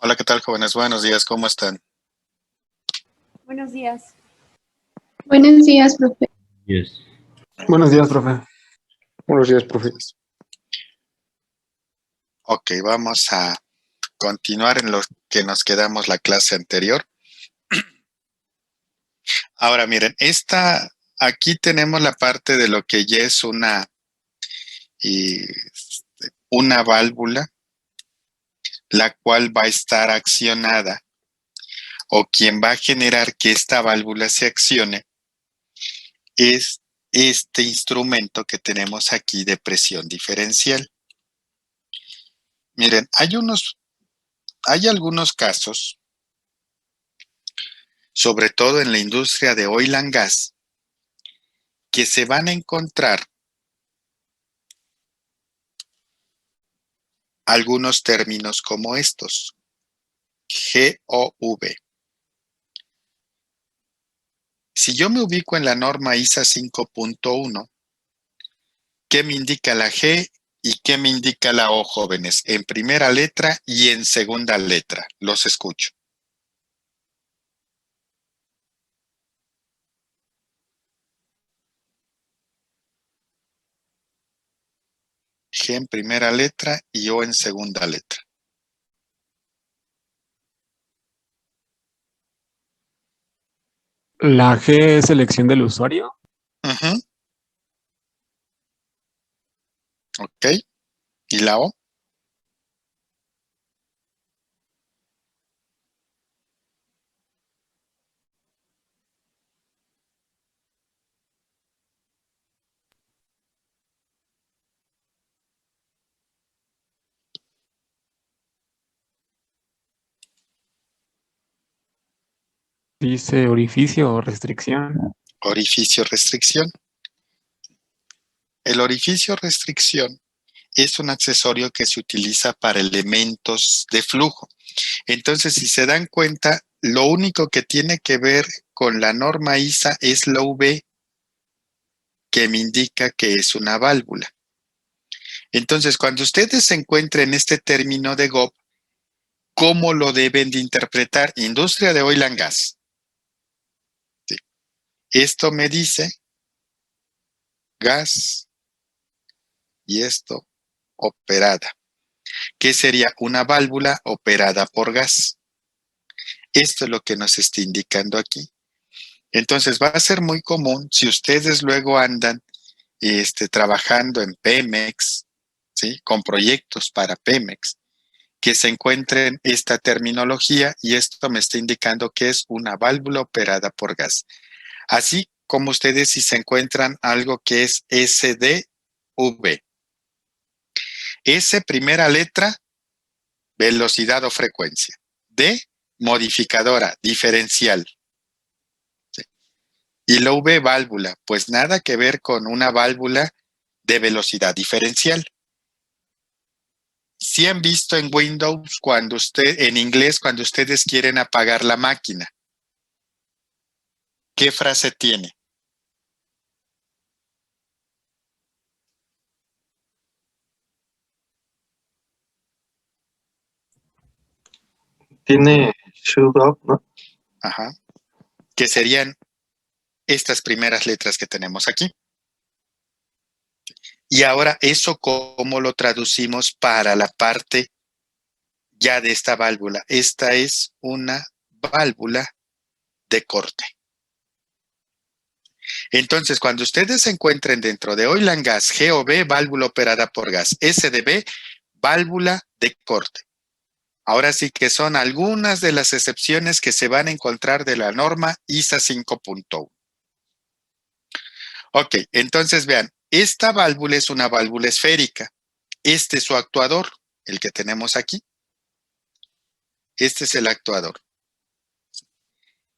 Hola, ¿qué tal, jóvenes? Buenos días, ¿cómo están? Buenos días. Buenos días, profe. Yes. Buenos días, profe. Buenos días, profe. Ok, vamos a continuar en lo que nos quedamos la clase anterior. Ahora, miren, aquí tenemos la parte de lo que ya es una válvula, la cual va a estar accionada, o quien va a generar que esta válvula se accione es este instrumento que tenemos aquí de presión diferencial. Miren, hay algunos casos, sobre todo en la industria de oil and gas, que se van a encontrar algunos términos como estos, GOV. Si yo me ubico en la norma ISA 5.1, ¿qué me indica la G y qué me indica la O, jóvenes? En primera letra y en segunda letra. Los escucho. G en primera letra y O en segunda letra. ¿La G es selección del usuario? Uh-huh. Ok. ¿Y la O? Dice orificio o restricción. Orificio restricción. El orificio restricción es un accesorio que se utiliza para elementos de flujo. Entonces, si se dan cuenta, lo único que tiene que ver con la norma ISA es la V, que me indica que es una válvula. Entonces, cuando ustedes se encuentren este término de GOV, ¿cómo lo deben de interpretar? Industria de oil and gas. Sí. Esto me dice gas y esto operada. ¿Qué sería? Una válvula operada por gas. Esto es lo que nos está indicando aquí. Entonces va a ser muy común si ustedes luego andan trabajando en Pemex, ¿sí? Con proyectos para Pemex, que se encuentren esta terminología, y esto me está indicando que es una válvula operada por gas. Así como ustedes si se encuentran algo que es SDV. S primera letra, velocidad o frecuencia. D, modificadora, diferencial. ¿Sí? Y la V, válvula, pues nada que ver con una válvula de velocidad diferencial. Si han visto en Windows en inglés, cuando ustedes quieren apagar la máquina, ¿qué frase tiene? Tiene shut up, ¿no? Ajá. Que serían estas primeras letras que tenemos aquí. Y ahora, ¿eso cómo lo traducimos para la parte ya de esta válvula? Esta es una válvula de corte. Entonces, cuando ustedes se encuentren dentro de Oil and Gas, GOV, válvula operada por gas, SDB, válvula de corte. Ahora sí que son algunas de las excepciones que se van a encontrar de la norma ISA 5.1. Ok, entonces vean, esta válvula es una válvula esférica. Este es su actuador, el que tenemos aquí. Este es el actuador.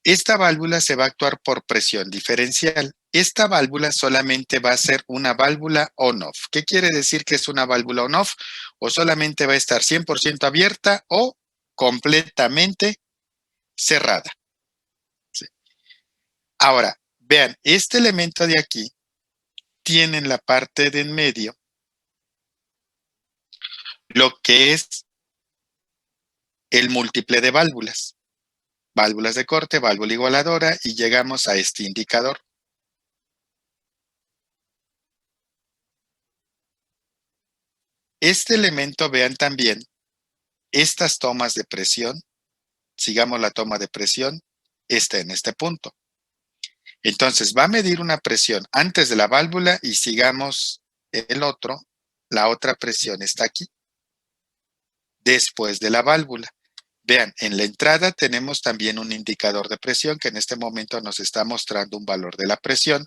Esta válvula se va a actuar por presión diferencial. Esta válvula solamente va a ser una válvula on-off. ¿Qué quiere decir que es una válvula on-off? O solamente va a estar 100% abierta o completamente cerrada. Sí. Ahora, vean, este elemento de aquí tiene en la parte de en medio lo que es el múltiple de válvulas. Válvulas de corte, válvula igualadora y llegamos a este indicador. Este elemento, vean también, estas tomas de presión, sigamos la toma de presión, está en este punto. Entonces va a medir una presión antes de la válvula y sigamos el otro, la otra presión está aquí, después de la válvula. Vean, en la entrada tenemos también un indicador de presión que en este momento nos está mostrando un valor de la presión.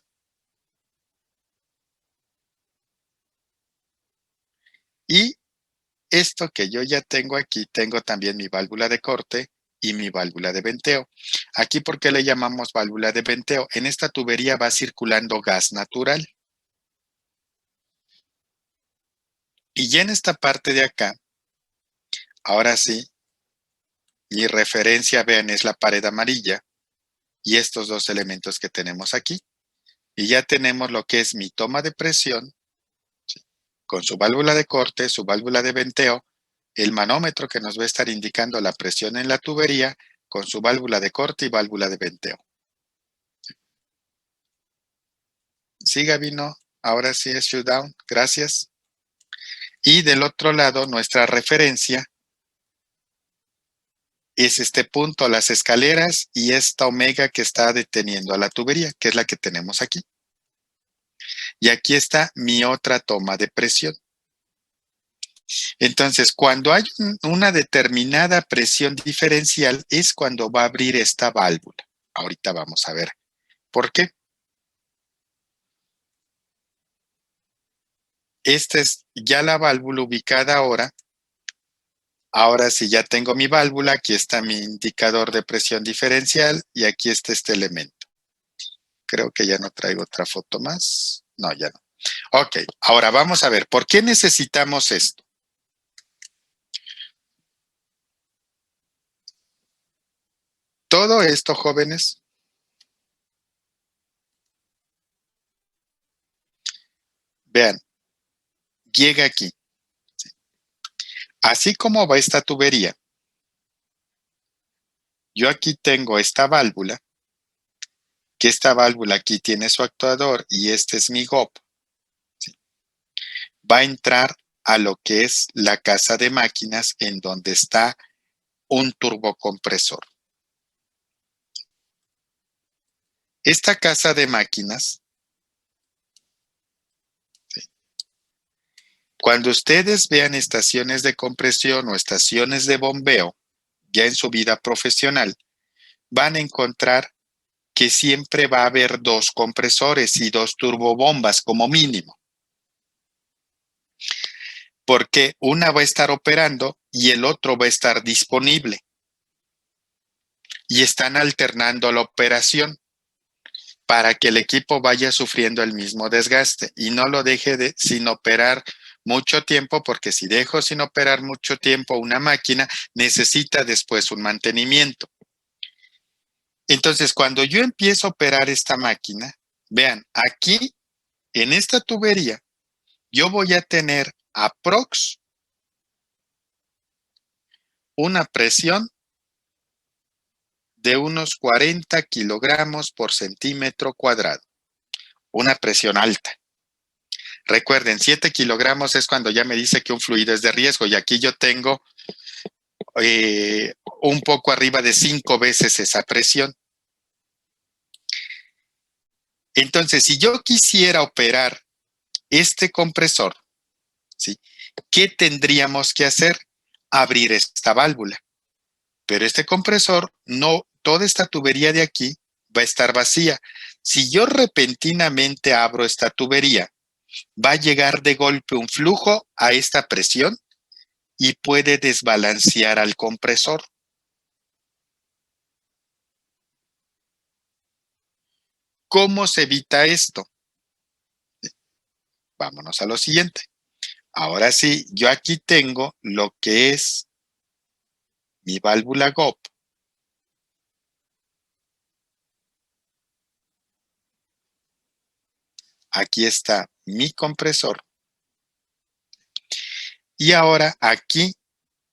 Y esto que yo ya tengo aquí, tengo también mi válvula de corte y mi válvula de venteo. Aquí, ¿por qué le llamamos válvula de venteo? En esta tubería va circulando gas natural. Y ya en esta parte de acá, ahora sí, mi referencia, vean, es la pared amarilla y estos dos elementos que tenemos aquí. Y ya tenemos lo que es mi toma de presión, ¿sí?, con su válvula de corte, su válvula de venteo, el manómetro que nos va a estar indicando la presión en la tubería con su válvula de corte y válvula de venteo. Sí, Gabino, ahora sí es shutdown, gracias. Y del otro lado, nuestra referencia es este punto, las escaleras y esta omega que está deteniendo a la tubería, que es la que tenemos aquí. Y aquí está mi otra toma de presión. Entonces, cuando hay una determinada presión diferencial es cuando va a abrir esta válvula. Ahorita vamos a ver por qué. Esta es ya la válvula ubicada ahora. Ahora sí ya tengo mi válvula, aquí está mi indicador de presión diferencial y aquí está este elemento. Creo que ya no traigo otra foto más. No, ya no. Ok, ahora vamos a ver, ¿por qué necesitamos esto? Todo esto, jóvenes, vean, llega aquí. Así como va esta tubería, yo aquí tengo esta válvula, que esta válvula aquí tiene su actuador y este es mi GOP. ¿Sí? Va a entrar a lo que es la casa de máquinas en donde está un turbocompresor. Esta casa de máquinas, ¿sí?, cuando ustedes vean estaciones de compresión o estaciones de bombeo, ya en su vida profesional, van a encontrar que siempre va a haber dos compresores y dos turbobombas como mínimo. Porque una va a estar operando y el otro va a estar disponible. Y están alternando la operación para que el equipo vaya sufriendo el mismo desgaste y no lo deje sin operar mucho tiempo, porque si dejo sin operar mucho tiempo una máquina, necesita después un mantenimiento. Entonces, cuando yo empiezo a operar esta máquina, vean, aquí en esta tubería, yo voy a tener aprox una presión de unos 40 kilogramos por centímetro cuadrado. Una presión alta. Recuerden, 7 kilogramos es cuando ya me dice que un fluido es de riesgo y aquí yo tengo un poco arriba de 5 veces esa presión. Entonces, si yo quisiera operar este compresor, ¿sí?, ¿qué tendríamos que hacer? Abrir esta válvula. Pero este compresor, no, toda esta tubería de aquí va a estar vacía. Si yo repentinamente abro esta tubería, va a llegar de golpe un flujo a esta presión y puede desbalancear al compresor. ¿Cómo se evita esto? Vámonos a lo siguiente. Ahora sí, yo aquí tengo lo que es mi válvula GOP. Aquí está mi compresor. Y ahora aquí,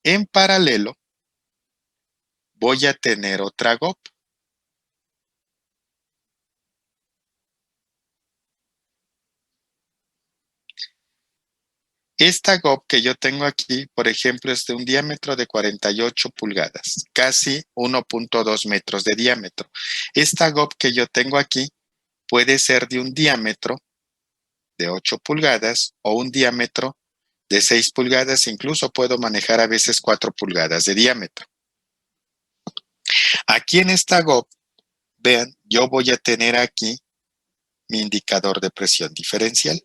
en paralelo, voy a tener otra GOP. Esta GOP que yo tengo aquí, por ejemplo, es de un diámetro de 48 pulgadas, casi 1.2 metros de diámetro. Esta GOP que yo tengo aquí puede ser de un diámetro de 8 pulgadas o un diámetro de 6 pulgadas, incluso puedo manejar a veces 4 pulgadas de diámetro. Aquí en esta GOP, vean, yo voy a tener aquí mi indicador de presión diferencial.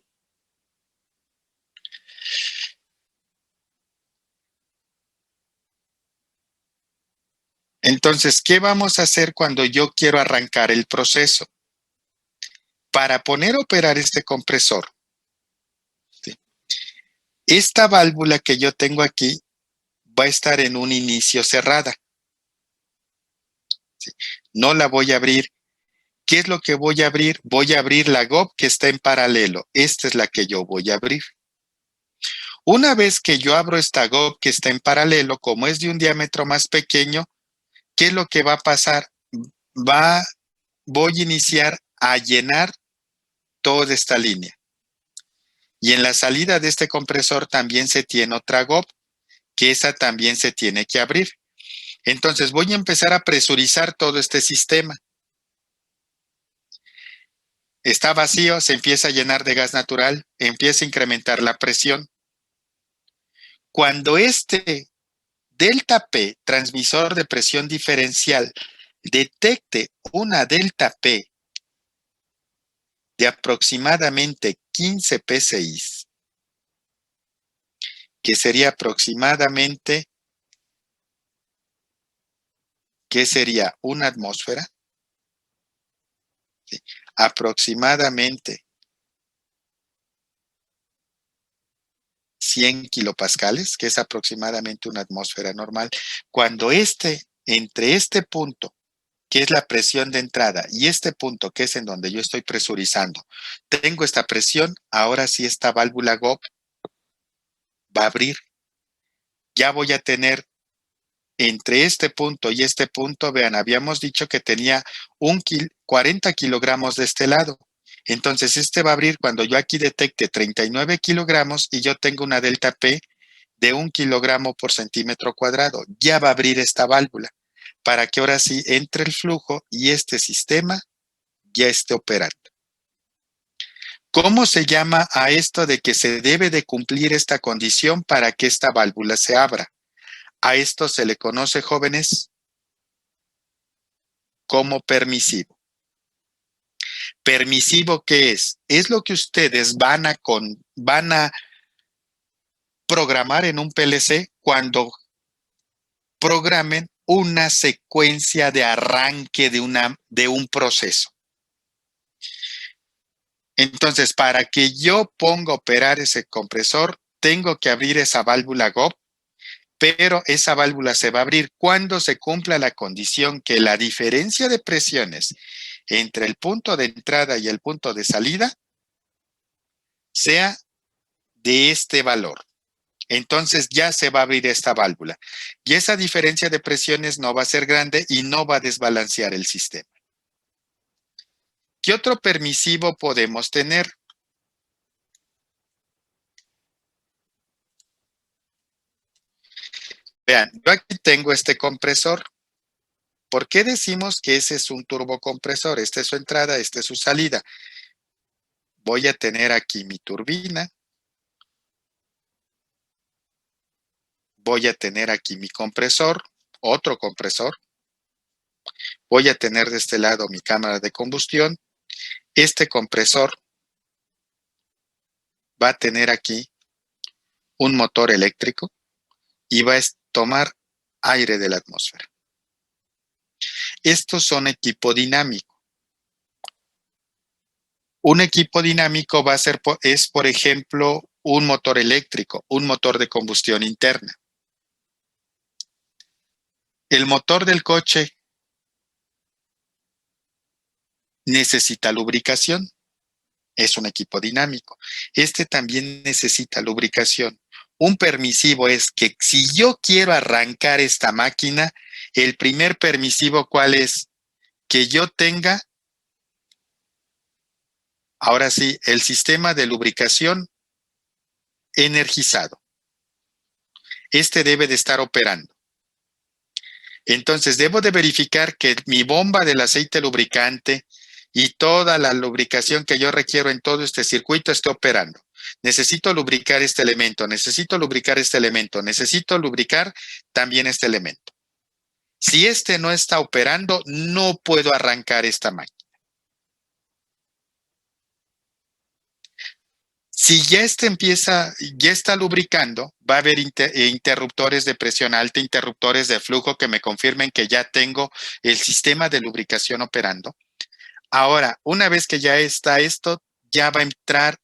Entonces, ¿qué vamos a hacer cuando yo quiero arrancar el proceso? Para poner a operar este compresor, ¿sí? Esta válvula que yo tengo aquí va a estar en un inicio cerrada, ¿sí? No la voy a abrir. ¿Qué es lo que voy a abrir? Voy a abrir la GOP que está en paralelo. Esta es la que yo voy a abrir. Una vez que yo abro esta GOP que está en paralelo, como es de un diámetro más pequeño, ¿qué es lo que va a pasar? Voy a iniciar a llenar toda esta línea. Y en la salida de este compresor también se tiene otra GOP, que esa también se tiene que abrir. Entonces voy a empezar a presurizar todo este sistema. Está vacío, se empieza a llenar de gas natural, empieza a incrementar la presión. Cuando este delta P, transmisor de presión diferencial, detecte una delta P de aproximadamente 15 psi, que sería aproximadamente, ¿qué sería? Una atmósfera. ¿Sí? Aproximadamente 100 kilopascales, que es aproximadamente una atmósfera normal. Cuando entre este punto, que es la presión de entrada, y este punto, que es en donde yo estoy presurizando, tengo esta presión, ahora sí esta válvula GOP va a abrir. Ya voy a tener entre este punto y este punto, vean, habíamos dicho que tenía 40 kilogramos de este lado. Entonces, este va a abrir cuando yo aquí detecte 39 kilogramos y yo tengo una delta P de 1 kilogramo por centímetro cuadrado. Ya va a abrir esta válvula para que ahora sí entre el flujo y este sistema ya esté operando. ¿Cómo se llama a esto de que se debe de cumplir esta condición para que esta válvula se abra? A esto se le conoce, jóvenes, como permisivo. ¿Permisivo qué es? Es lo que ustedes van a programar en un PLC cuando programen una secuencia de arranque de un proceso. Entonces, para que yo ponga a operar ese compresor, tengo que abrir esa válvula GOP, pero esa válvula se va a abrir cuando se cumpla la condición que la diferencia de presiones entre el punto de entrada y el punto de salida sea de este valor. Entonces ya se va a abrir esta válvula. Y esa diferencia de presiones no va a ser grande y no va a desbalancear el sistema. ¿Qué otro permisivo podemos tener? Vean, yo aquí tengo este compresor. ¿Por qué decimos que ese es un turbocompresor? Esta es su entrada, esta es su salida. Voy a tener aquí mi turbina. Voy a tener aquí mi compresor, otro compresor. Voy a tener de este lado mi cámara de combustión. Este compresor va a tener aquí un motor eléctrico y va a tomar aire de la atmósfera. Estos son equipo dinámico. Un equipo dinámico va a ser, por ejemplo, un motor eléctrico, un motor de combustión interna. El motor del coche necesita lubricación. Es un equipo dinámico. Este también necesita lubricación. Un permisivo es que si yo quiero arrancar esta máquina, El primer permisivo, ¿cuál es? Que yo tenga, ahora sí, el sistema de lubricación energizado. Este debe de estar operando. Entonces, debo de verificar que mi bomba del aceite lubricante y toda la lubricación que yo requiero en todo este circuito esté operando. Necesito lubricar este elemento, necesito lubricar este elemento, necesito lubricar también este elemento. Si este no está operando, no puedo arrancar esta máquina. Si ya ya está lubricando, va a haber interruptores de presión alta, interruptores de flujo que me confirmen que ya tengo el sistema de lubricación operando. Ahora, una vez que ya está esto, ya va a entrar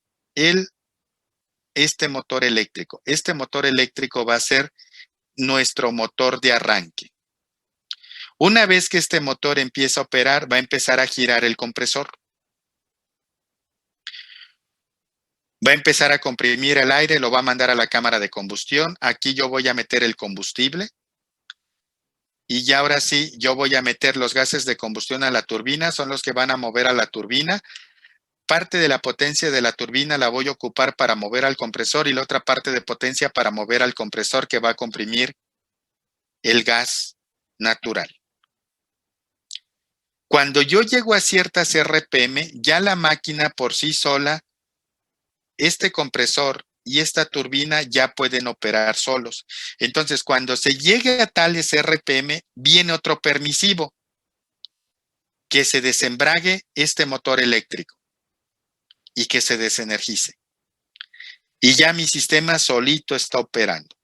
este motor eléctrico. Este motor eléctrico va a ser nuestro motor de arranque. Una vez que este motor empieza a operar, va a empezar a girar el compresor. Va a empezar a comprimir el aire, lo va a mandar a la cámara de combustión. Aquí yo voy a meter el combustible. Y ya ahora sí, yo voy a meter los gases de combustión a la turbina. Son los que van a mover a la turbina. Parte de la potencia de la turbina la voy a ocupar para mover al compresor y la otra parte de potencia para mover al compresor que va a comprimir el gas natural. Cuando yo llego a ciertas RPM, ya la máquina por sí sola, este compresor y esta turbina ya pueden operar solos. Entonces, cuando se llegue a tales RPM, viene otro permisivo, que se desembrague este motor eléctrico y que se desenergice. Y ya mi sistema solito está operando.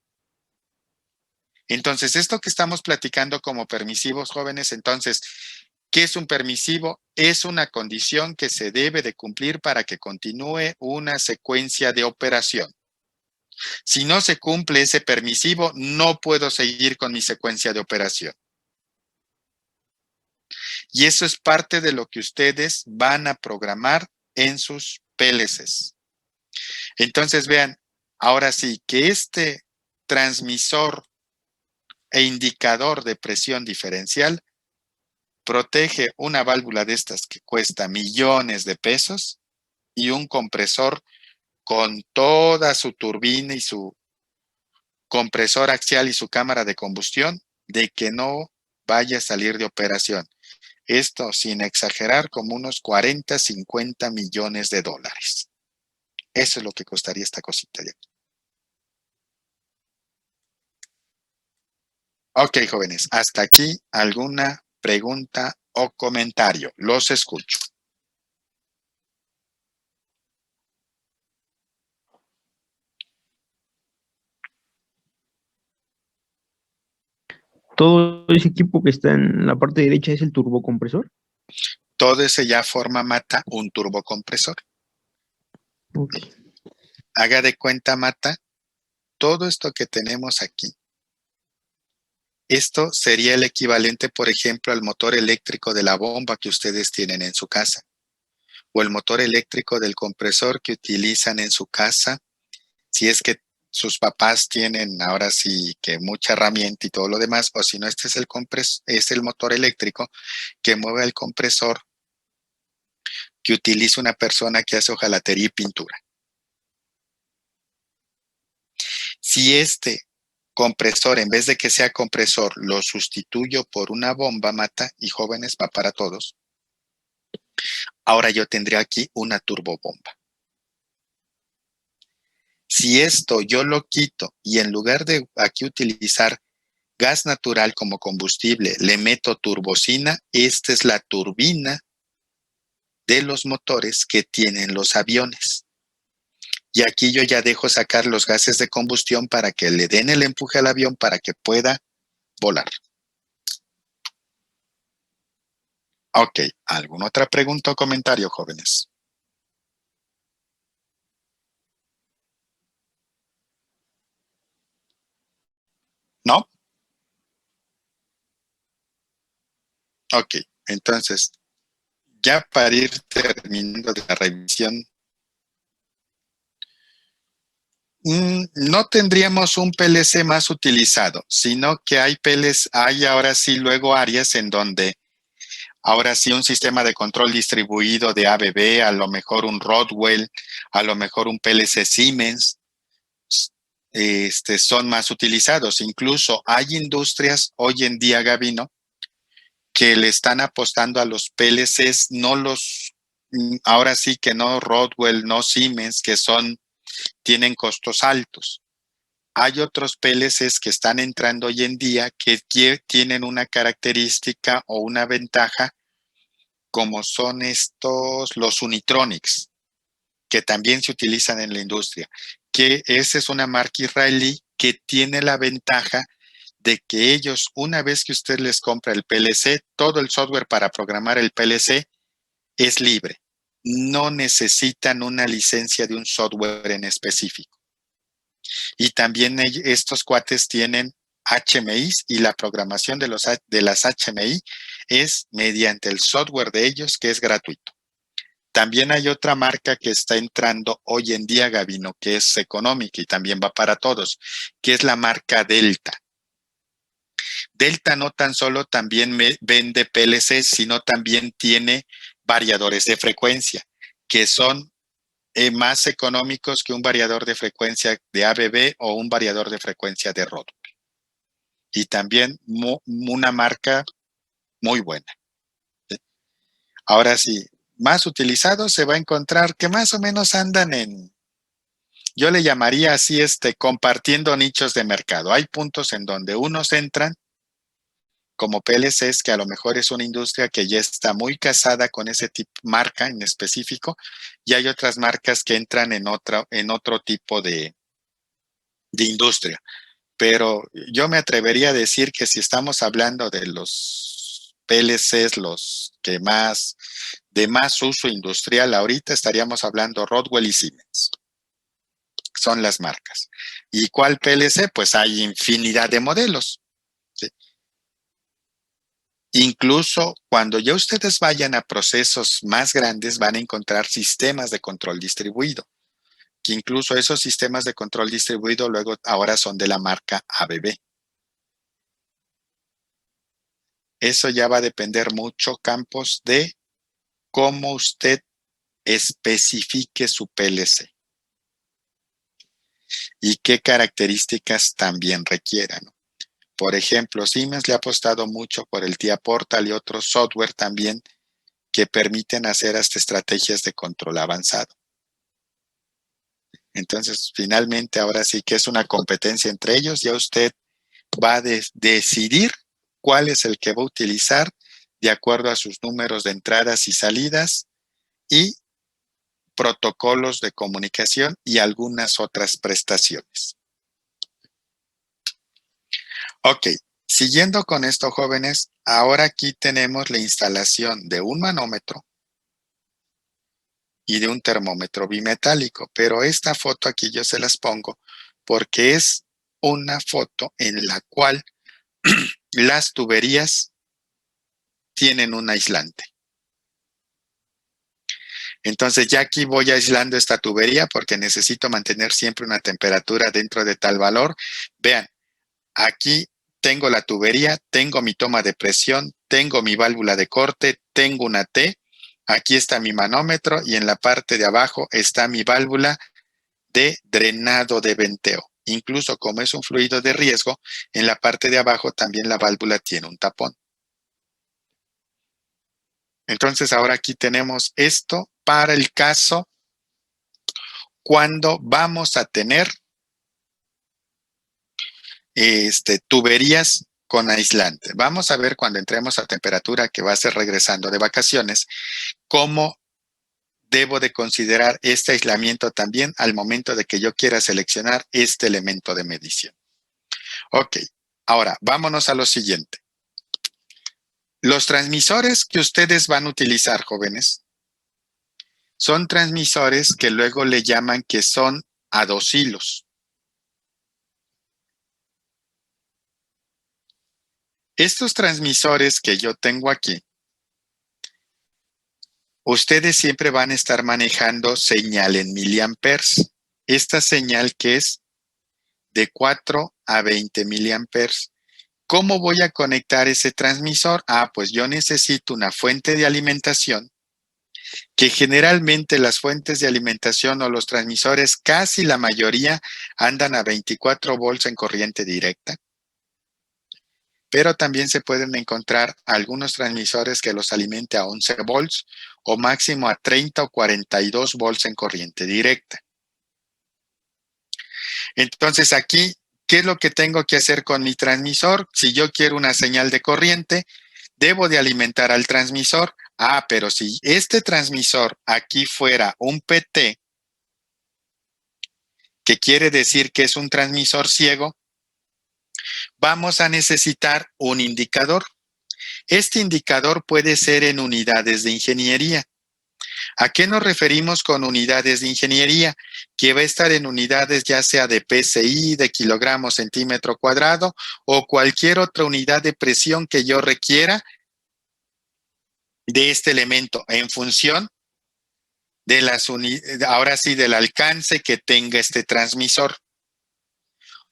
Entonces, esto que estamos platicando como permisivos, jóvenes, entonces, ¿qué es un permisivo? Es una condición que se debe de cumplir para que continúe una secuencia de operación. Si no se cumple ese permisivo, no puedo seguir con mi secuencia de operación. Y eso es parte de lo que ustedes van a programar en sus PLCs. Entonces, vean, ahora sí, que este transmisor e indicador de presión diferencial protege una válvula de estas que cuesta millones de pesos y un compresor con toda su turbina y su compresor axial y su cámara de combustión de que no vaya a salir de operación. Esto sin exagerar como unos 40, 50 millones de dólares. Eso es lo que costaría esta cosita de aquí. Ok, jóvenes, hasta aquí alguna pregunta o comentario. Los escucho. Todo ese equipo que está en la parte derecha es el turbocompresor. Todo ese ya forma, Mata, un turbocompresor. Ok. Haga de cuenta, Mata, todo esto que tenemos aquí. Esto sería el equivalente, por ejemplo, al motor eléctrico de la bomba que ustedes tienen en su casa, o el motor eléctrico del compresor que utilizan en su casa, si es que sus papás tienen ahora sí que mucha herramienta y todo lo demás, o si no, este es el motor eléctrico que mueve el compresor que utiliza una persona que hace hojalatería y pintura. Si este compresor, en vez de que sea compresor, lo sustituyo por una bomba, Mata, y jóvenes, va para todos, ahora yo tendría aquí una turbobomba. Si esto yo lo quito y en lugar de aquí utilizar gas natural como combustible, le meto turbocina, esta es la turbina de los motores que tienen los aviones. Y aquí yo ya dejo sacar los gases de combustión para que le den el empuje al avión para que pueda volar. Ok, ¿alguna otra pregunta o comentario, jóvenes? ¿No? Ok, entonces, ya para ir terminando la revisión No tendríamos un PLC más utilizado, sino que hay ahora sí luego áreas en donde ahora sí un sistema de control distribuido de ABB, a lo mejor un Rodwell, a lo mejor un PLC Siemens, son más utilizados. Incluso hay industrias hoy en día, Gabino, que le están apostando a los PLCs, ahora sí que no Rodwell, no Siemens, tienen costos altos. Hay otros PLCs que están entrando hoy en día que tienen una característica o una ventaja, como son los Unitronics, que también se utilizan en la industria, que esa es una marca israelí que tiene la ventaja de que ellos, una vez que usted les compra el PLC, todo el software para programar el PLC es libre. No necesitan una licencia de un software en específico. Y también estos cuates tienen HMIs y la programación de las HMI es mediante el software de ellos, que es gratuito. También hay otra marca que está entrando hoy en día, Gabino, que es económica y también va para todos, que es la marca Delta. Delta no tan solo también vende PLCs, sino también tiene variadores de frecuencia, que son más económicos que un variador de frecuencia de ABB o un variador de frecuencia de Rodwell. Y también una marca muy buena. Ahora sí, más utilizados se va a encontrar que más o menos andan yo le llamaría así, compartiendo nichos de mercado. Hay puntos en donde unos entran como PLCs, que a lo mejor es una industria que ya está muy casada con ese tipo marca en específico, y hay otras marcas que entran en otro tipo de industria. Pero yo me atrevería a decir que si estamos hablando de los PLCs, los que de más uso industrial, ahorita estaríamos hablando Rodwell y Siemens. Son las marcas. ¿Y cuál PLC? Pues hay infinidad de modelos. ¿Sí? Incluso cuando ya ustedes vayan a procesos más grandes, van a encontrar sistemas de control distribuido, que incluso esos sistemas de control distribuido luego ahora son de la marca ABB. Eso ya va a depender mucho, Campos, de cómo usted especifique su PLC y qué características también requieran. Por ejemplo, Siemens le ha apostado mucho por el TIA Portal y otros software también que permiten hacer hasta estrategias de control avanzado. Entonces, finalmente, ahora sí que es una competencia entre ellos. Ya usted va a decidir cuál es el que va a utilizar de acuerdo a sus números de entradas y salidas y protocolos de comunicación y algunas otras prestaciones. Ok, siguiendo con esto, jóvenes, ahora aquí tenemos la instalación de un manómetro y de un termómetro bimetálico, pero esta foto aquí yo se las pongo porque es una foto en la cual las tuberías tienen un aislante. Entonces ya aquí voy aislando esta tubería porque necesito mantener siempre una temperatura dentro de tal valor. Vean, aquí tengo la tubería, tengo mi toma de presión, tengo mi válvula de corte, tengo una T, aquí está mi manómetro y en la parte de abajo está mi válvula de drenado de venteo. Incluso como es un fluido de riesgo, en la parte de abajo también la válvula tiene un tapón. Entonces ahora aquí tenemos esto para el caso cuando vamos a tener tuberías con aislante. Vamos a ver cuando entremos a temperatura, que va a ser regresando de vacaciones, cómo debo de considerar este aislamiento también al momento de que yo quiera seleccionar este elemento de medición. Ok, ahora vámonos a lo siguiente. Los transmisores que ustedes van a utilizar, jóvenes, son transmisores que luego le llaman que son a 2 hilos. Estos transmisores que yo tengo aquí, ustedes siempre van a estar manejando señal en miliamperes. esta señal que es de 4 a 20 miliamperes. ¿Cómo voy a conectar ese transmisor? Pues yo necesito una fuente de alimentación, que generalmente las fuentes de alimentación o los transmisores, casi la mayoría, andan a 24 volts en corriente directa. Pero también se pueden encontrar algunos transmisores que los alimente a 11 volts o máximo a 30 o 42 volts en corriente directa. Entonces aquí, ¿qué es lo que tengo que hacer con mi transmisor? Si yo quiero una señal de corriente, debo de alimentar al transmisor. Pero si este transmisor aquí fuera un PT, que quiere decir que es un transmisor ciego, vamos a necesitar un indicador. Este indicador puede ser en unidades de ingeniería. ¿A qué nos referimos con unidades de ingeniería? Que va a estar en unidades ya sea de PSI, de kilogramos centímetro cuadrado o cualquier otra unidad de presión que yo requiera de este elemento en función de ahora sí, del alcance que tenga este transmisor.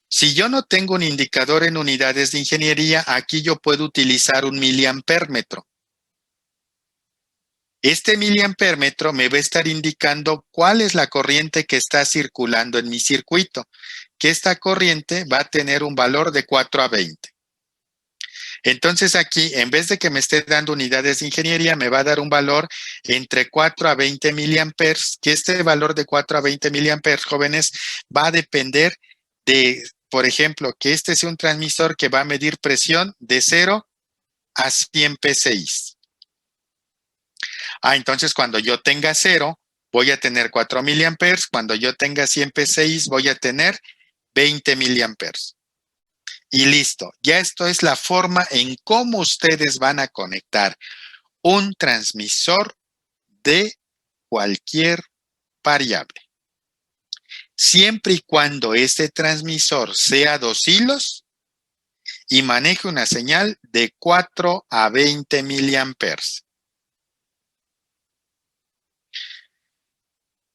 Si yo no tengo un indicador en unidades de ingeniería, aquí yo puedo utilizar un miliampérmetro. Este miliampérmetro me va a estar indicando cuál es la corriente que está circulando en mi circuito, que esta corriente va a tener un valor de 4 a 20. Entonces aquí, en vez de que me esté dando unidades de ingeniería, me va a dar un valor entre 4 a 20 miliamperes, que este valor de 4 a 20 miliamperes, jóvenes, va a depender de, por ejemplo, que este sea un transmisor que va a medir presión de 0 a 100 PSI. Entonces cuando yo tenga 0, voy a tener 4 miliamperes. Cuando yo tenga 100 PSI, voy a tener 20 miliamperes. Y listo. Ya esto es la forma en cómo ustedes van a conectar un transmisor de cualquier variable. Siempre y cuando este transmisor sea 2 hilos y maneje una señal de 4 a 20 miliamperes.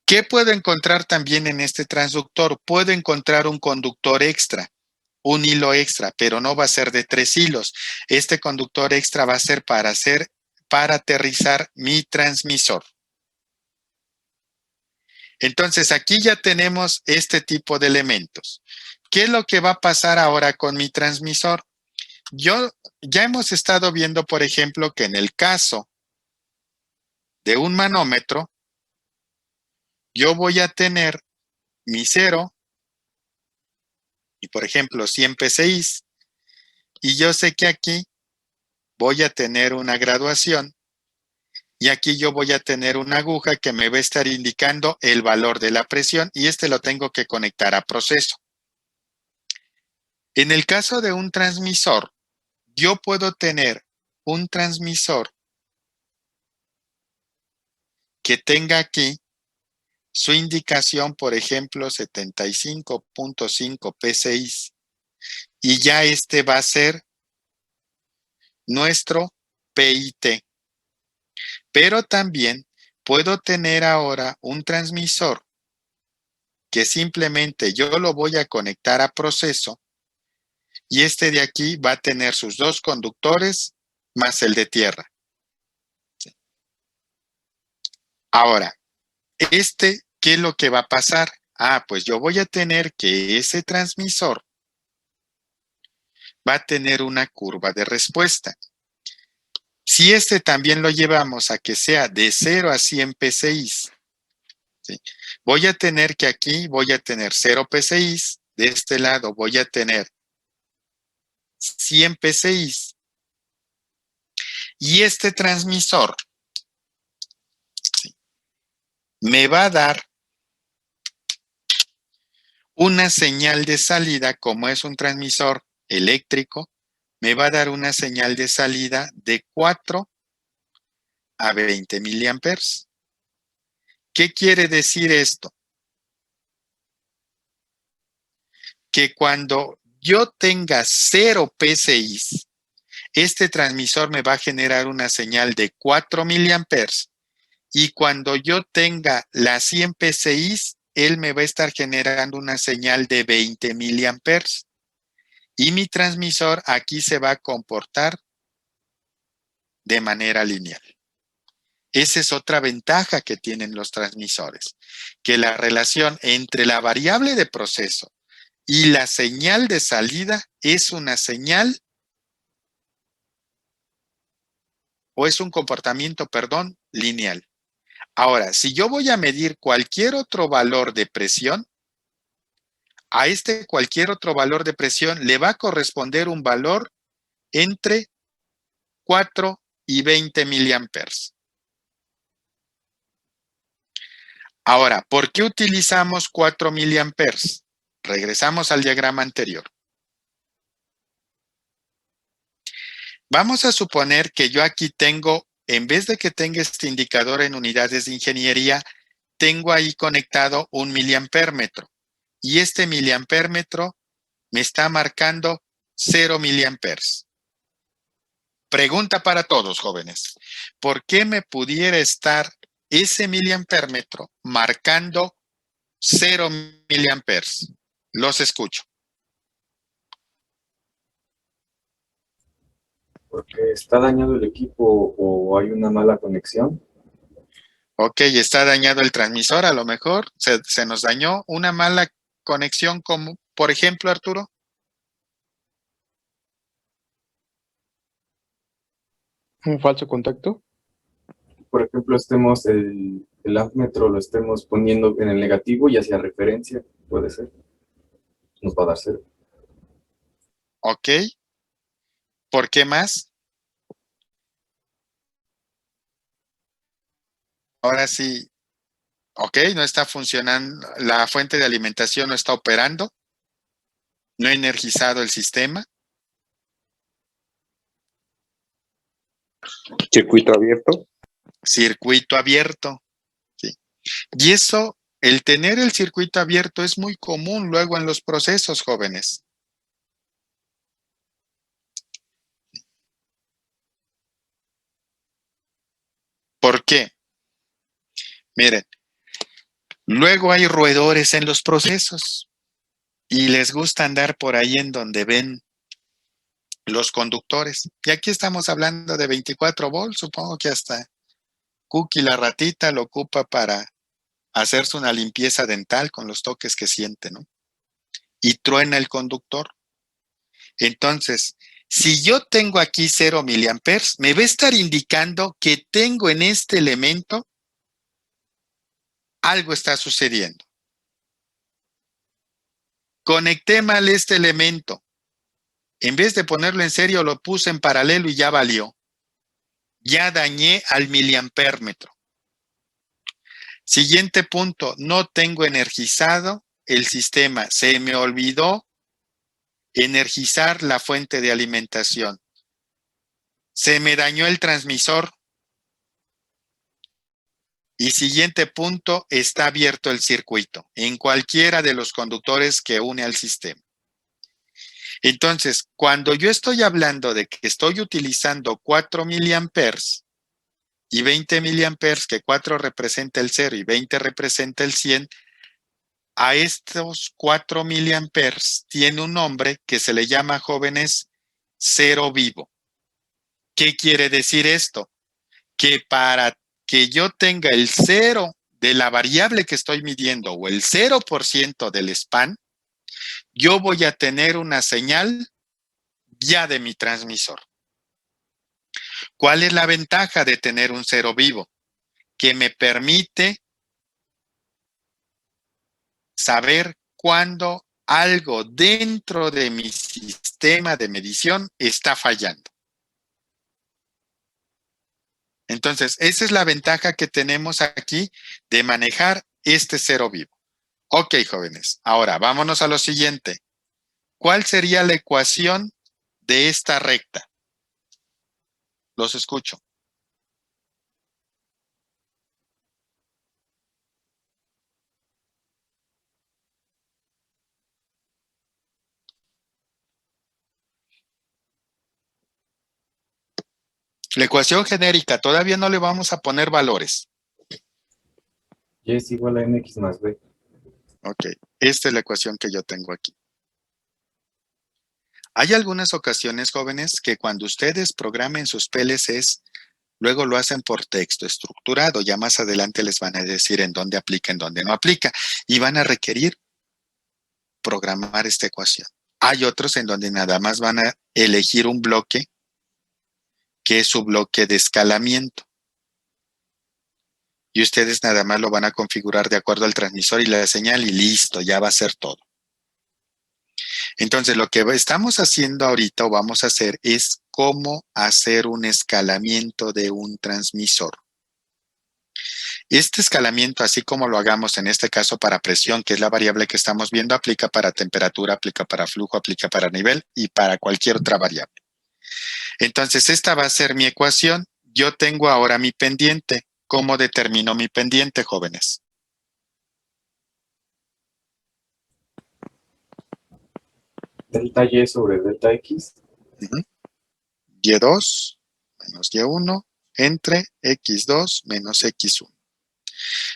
¿Qué puedo encontrar también en este transductor? Puedo encontrar un conductor extra, un hilo extra, pero no va a ser de 3 hilos. Este conductor extra va a ser para aterrizar mi transmisor. Entonces aquí ya tenemos este tipo de elementos. ¿Qué es lo que va a pasar ahora con mi transmisor? Ya hemos estado viendo, por ejemplo, que en el caso de un manómetro, yo voy a tener mi 0 y, por ejemplo, 100 PSI, y yo sé que aquí voy a tener una graduación y aquí yo voy a tener una aguja que me va a estar indicando el valor de la presión y este lo tengo que conectar a proceso. En el caso de un transmisor, yo puedo tener un transmisor que tenga aquí su indicación, por ejemplo, 75.5 PSI, y ya este va a ser nuestro PIT. Pero también puedo tener ahora un transmisor que simplemente yo lo voy a conectar a proceso y este de aquí va a tener sus 2 conductores más el de tierra. Ahora, ¿qué es lo que va a pasar? Pues yo voy a tener que ese transmisor va a tener una curva de respuesta. Si este también lo llevamos a que sea de 0 a 100 PSI, ¿sí? Voy a tener que aquí voy a tener 0 PSI, de este lado voy a tener 100 PSI, y este transmisor, ¿sí?, me va a dar una señal de salida. Como es un transmisor eléctrico, me va a dar una señal de salida de 4 a 20 miliamperes. ¿Qué quiere decir esto? Que cuando yo tenga 0 PSI, este transmisor me va a generar una señal de 4 miliamperes, y cuando yo tenga la 100 PSI, él me va a estar generando una señal de 20 miliamperes. Y mi transmisor aquí se va a comportar de manera lineal. Esa es otra ventaja que tienen los transmisores, que la relación entre la variable de proceso y la señal de salida es una señal, o es un comportamiento, perdón, lineal. Ahora, si yo voy a medir cualquier otro valor de presión, a cualquier otro valor de presión le va a corresponder un valor entre 4 y 20 miliamperes. Ahora, ¿por qué utilizamos 4 miliamperes? Regresamos al diagrama anterior. Vamos a suponer que yo aquí tengo, en vez de que tenga este indicador en unidades de ingeniería, tengo ahí conectado un miliampérmetro. Y este miliampérmetro me está marcando 0 miliamperes. Pregunta para todos, jóvenes. ¿Por qué me pudiera estar ese miliampérmetro marcando 0 miliamperes? Los escucho. Porque está dañado el equipo o hay una mala conexión. Ok, está dañado el transmisor, a lo mejor se nos dañó una mala conexión, como por ejemplo, Arturo. Un falso contacto. Por ejemplo, el ammetro lo estemos poniendo en el negativo y hacia referencia, puede ser. Nos va a dar 0. Ok. ¿Por qué más? Ahora sí. Ok, no está funcionando, la fuente de alimentación no está operando, no ha energizado el sistema. Circuito abierto. Circuito abierto. Sí. Y eso, el tener el circuito abierto es muy común luego en los procesos, jóvenes. ¿Por qué? Miren, luego hay roedores en los procesos y les gusta andar por ahí en donde ven los conductores. Y aquí estamos hablando de 24 volts, supongo que hasta Cookie la ratita lo ocupa para hacerse una limpieza dental con los toques que siente, ¿no? Y truena el conductor. Entonces, si yo tengo aquí 0 miliamperes, me va a estar indicando que tengo en este elemento algo está sucediendo. Conecté mal este elemento. En vez de ponerlo en serio, lo puse en paralelo y ya valió. Ya dañé al miliampérmetro. Siguiente punto, no tengo energizado el sistema. Se me olvidó energizar la fuente de alimentación. Se me dañó el transmisor. Y siguiente punto, está abierto el circuito en cualquiera de los conductores que une al sistema. Entonces, cuando yo estoy hablando de que estoy utilizando 4 miliamperes y 20 miliamperes, que 4 representa el 0 y 20 representa el 100, a estos 4 miliamperes tiene un nombre que se le llama, jóvenes, cero vivo. ¿Qué quiere decir esto? Que para que yo tenga el 0 de la variable que estoy midiendo o el 0% del span, yo voy a tener una señal ya de mi transmisor. ¿Cuál es la ventaja de tener un 0 vivo? Que me permite saber cuándo algo dentro de mi sistema de medición está fallando. Entonces, esa es la ventaja que tenemos aquí de manejar este 0 vivo. Ok, jóvenes, ahora vámonos a lo siguiente. ¿Cuál sería la ecuación de esta recta? Los escucho. La ecuación genérica, todavía no le vamos a poner valores. Y es igual a mx más b. Ok, esta es la ecuación que yo tengo aquí. Hay algunas ocasiones, jóvenes, que cuando ustedes programen sus PLCs, luego lo hacen por texto estructurado. Ya más adelante les van a decir en dónde aplica, en dónde no aplica. Y van a requerir programar esta ecuación. Hay otros en donde nada más van a elegir un bloque que es su bloque de escalamiento. Y ustedes nada más lo van a configurar de acuerdo al transmisor y la señal y listo, ya va a ser todo. Entonces, lo que estamos haciendo ahorita o vamos a hacer es cómo hacer un escalamiento de un transmisor. Este escalamiento, así como lo hagamos en este caso para presión, que es la variable que estamos viendo, aplica para temperatura, aplica para flujo, aplica para nivel y para cualquier otra variable. Entonces, esta va a ser mi ecuación. Yo tengo ahora mi pendiente. ¿Cómo determino mi pendiente, jóvenes? Delta Y sobre delta X. Y2 menos Y1 entre X2 menos X1.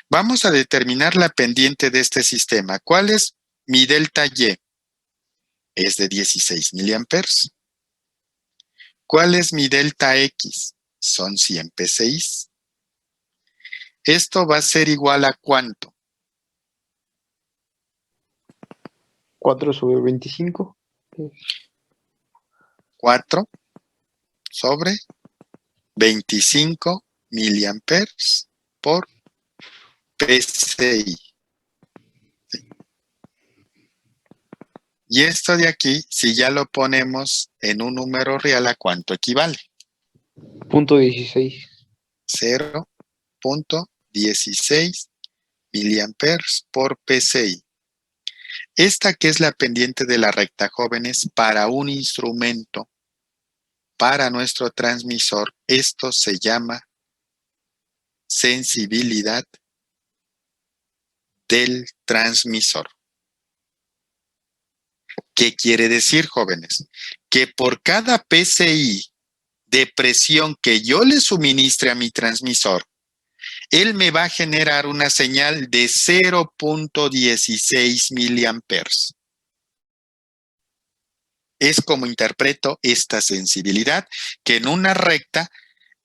Vamos a determinar la pendiente de este sistema. ¿Cuál es mi delta Y? Es de 16 miliamperes. ¿Cuál es mi delta X? Son 100 PSI. Esto va a ser igual a ¿cuánto? 4 sobre 25. 4 sobre 25 miliamperes por PSI. Y esto de aquí, si ya lo ponemos en un número real, ¿a cuánto equivale? Punto 16. 0.16 miliamperes por PSI. Esta que es la pendiente de la recta, jóvenes, para un instrumento, para nuestro transmisor, esto se llama sensibilidad del transmisor. ¿Qué quiere decir, jóvenes? Que por cada PSI de presión que yo le suministre a mi transmisor, él me va a generar una señal de 0.16 miliamperes. Es como interpreto esta sensibilidad, que en una recta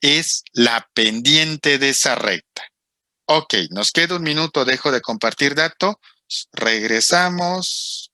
es la pendiente de esa recta. Ok, nos queda un minuto, dejo de compartir datos, regresamos.